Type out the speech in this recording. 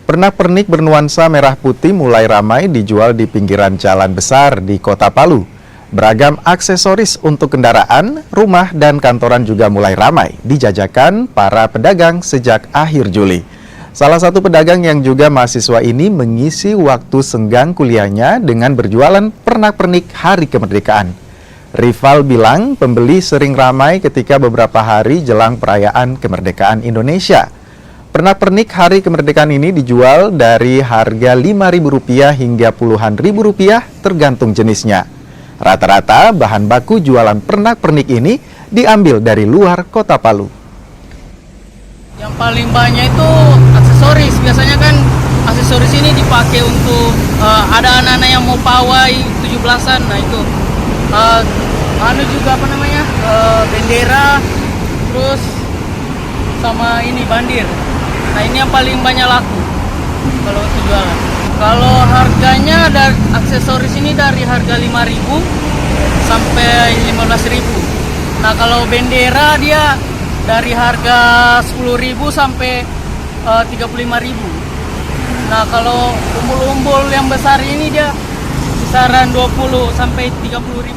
Pernak-pernik bernuansa merah putih mulai ramai dijual di pinggiran jalan besar di Kota Palu. Beragam aksesoris untuk kendaraan, rumah, dan kantoran juga mulai ramai dijajakan para pedagang sejak akhir Juli. Salah satu pedagang yang juga mahasiswa ini mengisi waktu senggang kuliahnya dengan berjualan pernak-pernik Hari Kemerdekaan. Rival bilang pembeli sering ramai ketika beberapa hari jelang perayaan kemerdekaan Indonesia. Pernak-pernik Hari Kemerdekaan ini dijual dari harga Rp5.000 hingga puluhan ribu rupiah tergantung jenisnya. Rata-rata bahan baku jualan pernak-pernik ini diambil dari luar Kota Palu. Yang paling banyak itu aksesoris. Biasanya kan aksesoris ini dipakai untuk ada anak-anak yang mau pawai 17-an. Nah itu juga bendera, terus sama ini bandir. Nah ini yang paling banyak laku kalau untuk jualan. Kalau harganya dari aksesoris ini dari harga Rp5.000 sampai Rp15.000. Nah kalau bendera dia dari harga Rp10.000 sampai Rp35.000. Nah kalau umbul-umbul yang besar ini dia kisaran Rp20.000 sampai Rp30.000.